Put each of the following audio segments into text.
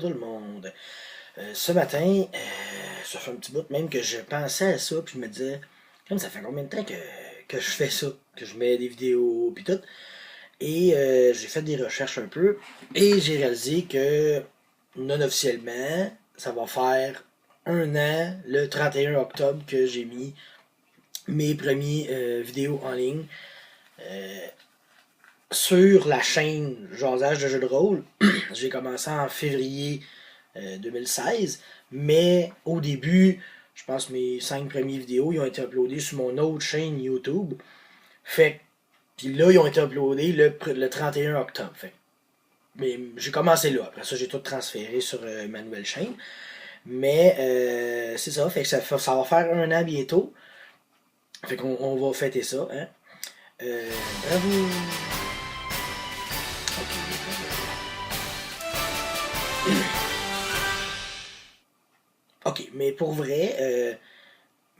tout le monde. Ce matin, ça fait un petit bout même que je pensais à ça, puis je me disais, comme ça fait combien de temps que je fais ça, que je mets des vidéos, puis tout. Et j'ai fait des recherches un peu, et j'ai réalisé que non officiellement, ça va faire un an, le 31 octobre, que j'ai mis mes premiers vidéos en ligne sur la chaîne Jasage de jeux de rôle. J'ai commencé en février 2016, mais au début, je pense que mes 5 premières vidéos ils ont été uploadées sur mon autre chaîne YouTube. Fait puis là, ils ont été uploadés le 31 octobre. Fait mais j'ai commencé là. Après ça, j'ai tout transféré sur ma nouvelle chaîne. Mais c'est ça, fait que ça va faire un an bientôt. Fait qu'on va fêter ça, hein. Bravo! Ok, mais pour vrai,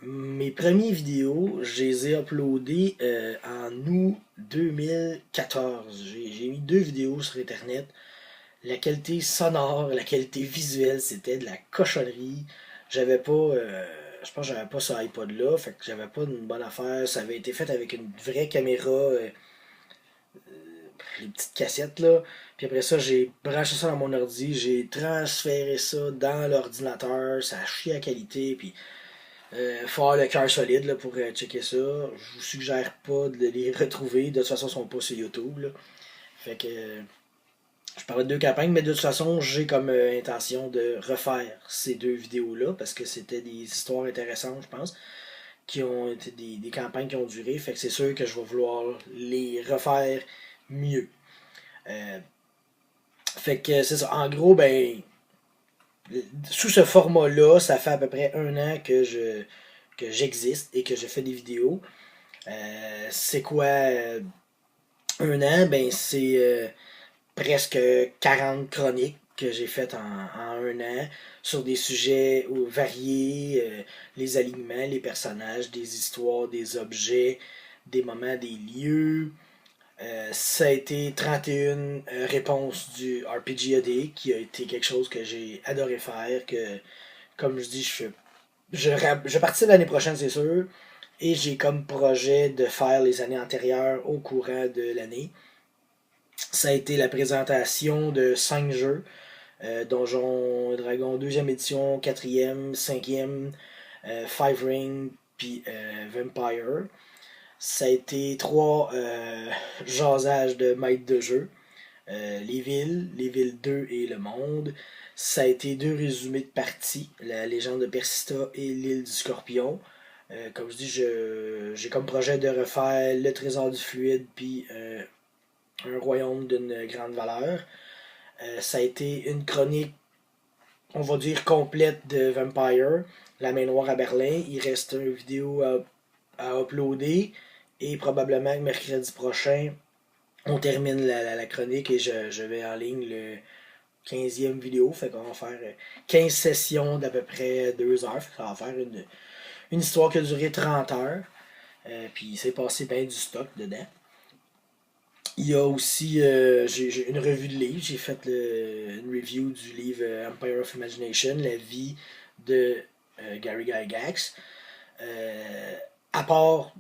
mes premières vidéos, je les ai uploadées en août 2014. J'ai mis 2 vidéos sur Internet. La qualité sonore, la qualité visuelle, c'était de la cochonnerie. J'avais pas, je pense que j'avais pas ce iPod là, fait que j'avais pas une bonne affaire. Ça avait été fait avec une vraie caméra, les petites cassettes là. Puis après ça, j'ai branché ça dans mon ordi, j'ai transféré ça dans l'ordinateur, ça a chié la qualité, puis faut avoir le cœur solide là, pour checker ça. Je vous suggère pas de les retrouver, de toute façon, ils sont pas sur YouTube là. Fait que je parlais de 2 campagnes, mais de toute façon, j'ai comme intention de refaire ces 2 vidéos-là parce que c'était des histoires intéressantes, je pense, qui ont été des campagnes qui ont duré. Fait que c'est sûr que je vais vouloir les refaire mieux. Euh, fait que c'est ça. En gros, ben, sous ce format-là, ça fait à peu près un an que j'existe et que je fais des vidéos. C'est quoi un an? Ben, c'est presque 40 chroniques que j'ai faites en un an sur des sujets variés, les alignements, les personnages, des histoires, des objets, des moments, des lieux. Ça a été 31 réponses du RPG AD, qui a été quelque chose que j'ai adoré faire, que comme je dis, je participe l'année prochaine, c'est sûr, et j'ai comme projet de faire les années antérieures au courant de l'année. Ça a été la présentation de 5 jeux. Donjon Dragon 2e édition, 4e, 5e, Five Ring, puis Vampire. Ça a été 3 jasages de maîtres de jeu. Les villes 2 et le monde. Ça a été 2 résumés de parties, la légende de Persista et l'île du Scorpion. Comme je dis, j'ai comme projet de refaire le trésor du fluide puis un royaume d'une grande valeur. Ça a été une chronique, on va dire, complète de Vampire, la main noire à Berlin. Il reste une vidéo à uploader et probablement que mercredi prochain, on termine la chronique et je vais en ligne le 15e vidéo. Fait qu'on va faire 15 sessions d'à peu près 2 heures. Ça va faire une histoire qui a duré 30 heures. Puis c'est passé bien du stock dedans. Il y a aussi j'ai une revue de livres. J'ai fait une review du livre Empire of Imagination, la vie de Gary Gygax. À part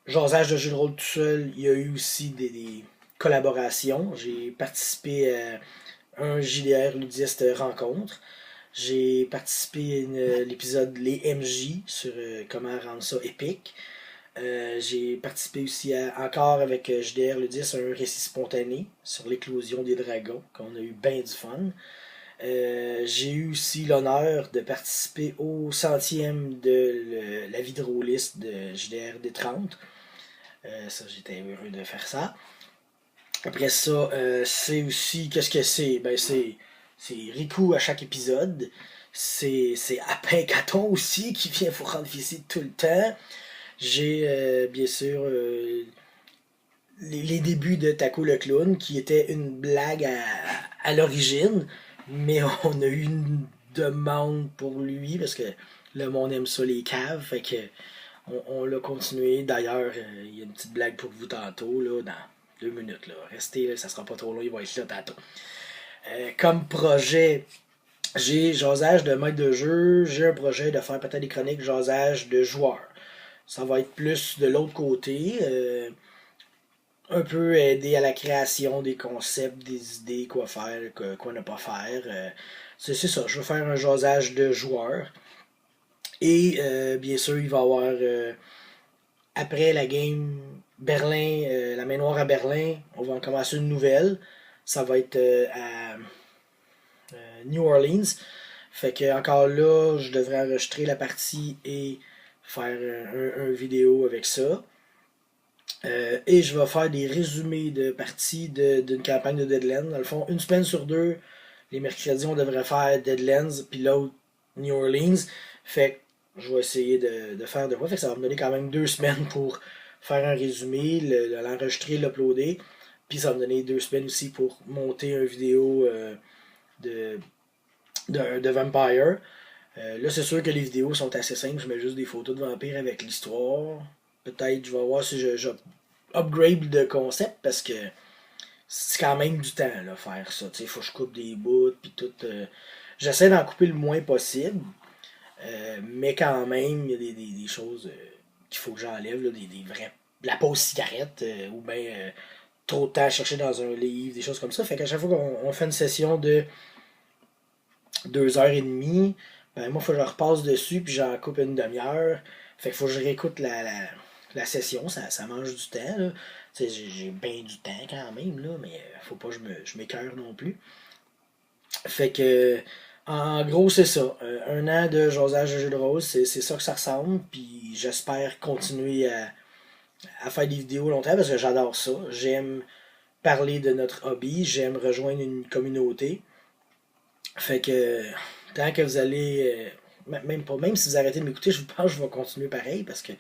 Jasage de jeux de rôle tout seul, il y a eu aussi des collaborations. J'ai participé à un JDR Ludiste rencontre. J'ai participé à l'épisode Les MJ sur comment rendre ça épique. J'ai participé aussi encore avec JDR Ludis à un récit spontané sur l'éclosion des dragons, qu'on a eu bien du fun. J'ai eu aussi l'honneur de participer au 100e de la vie de rôliste de JDR D30. Ça, j'étais heureux de faire ça. Après ça, c'est aussi, qu'est-ce que c'est? Ben, c'est Riku à chaque épisode. C'est Apin Caton aussi qui vient vous rendre visite tout le temps. J'ai bien sûr les débuts de Taco le Clown qui était une blague à l'origine, mais on a eu une demande pour lui parce que le monde aime ça les caves, fait que on l'a continué. D'ailleurs, il y a une petite blague pour vous tantôt, là, dans 2 minutes. Là. Restez, là, ça sera pas trop long, il va être là tantôt. Comme projet, j'ai jasage de maître de jeu, j'ai un projet de faire peut-être des chroniques jasage de joueurs. Ça va être plus de l'autre côté, un peu aider à la création des concepts, des idées, quoi faire, quoi ne pas faire. C'est ça, je vais faire un jasage de joueurs. Et bien sûr, il va y avoir, après la game Berlin, la main noire à Berlin, on va en commencer une nouvelle. Ça va être à New Orleans. Fait que encore là, je devrais enregistrer la partie et faire un vidéo avec ça. Et je vais faire des résumés de parties d'une campagne de Deadlands. Dans le fond, une semaine sur deux, les mercredis, on devrait faire Deadlands, puis l'autre New Orleans. Fait que je vais essayer de faire de quoi. Fait que ça va me donner quand même 2 semaines pour faire un résumé, l'enregistrer, l'uploader. Puis ça va me donner 2 semaines aussi pour monter une vidéo de, de Vampire. Là, c'est sûr que les vidéos sont assez simples. Je mets juste des photos de vampires avec l'histoire. Peut-être je vais voir si je upgrade de concept parce que c'est quand même du temps là, faire ça. Il faut que je coupe des bouts puis tout. J'essaie d'en couper le moins possible. Mais quand même, il y a des choses qu'il faut que j'enlève, là, des vrais. De la pause cigarette ou bien trop de temps à chercher dans un livre, des choses comme ça. Fait qu'à chaque fois qu'on fait une session de 2 heures et demie, ben moi, il faut que je repasse dessus, puis j'en coupe une demi-heure. Fait qu'il faut que je réécoute la session, ça mange du temps. Là. J'ai bien du temps quand même, là, mais faut pas que je m'écœure non plus. Fait que, en gros, c'est ça. Un an de jasage de jeux de rôle, c'est ça que ça ressemble, puis j'espère continuer à faire des vidéos longtemps parce que j'adore ça. J'aime parler de notre hobby, j'aime rejoindre une communauté. Fait que tant que vous allez. Même si vous arrêtez de m'écouter, je pense que je vais continuer pareil parce que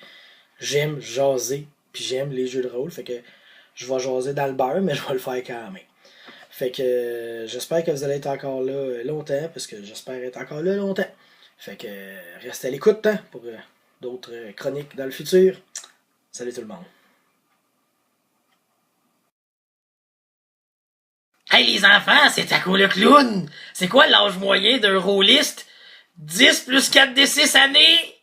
j'aime jaser puis j'aime les jeux de rôle. Fait que je vais jaser dans le beurre, mais je vais le faire quand même. Fait que j'espère que vous allez être encore là longtemps parce que j'espère être encore là longtemps. Fait que restez à l'écoute hein, pour d'autres chroniques dans le futur. Salut tout le monde. Hey les enfants, c'est Taco le clown! C'est quoi l'âge moyen d'un rôliste? 10 plus 4 des 6 années?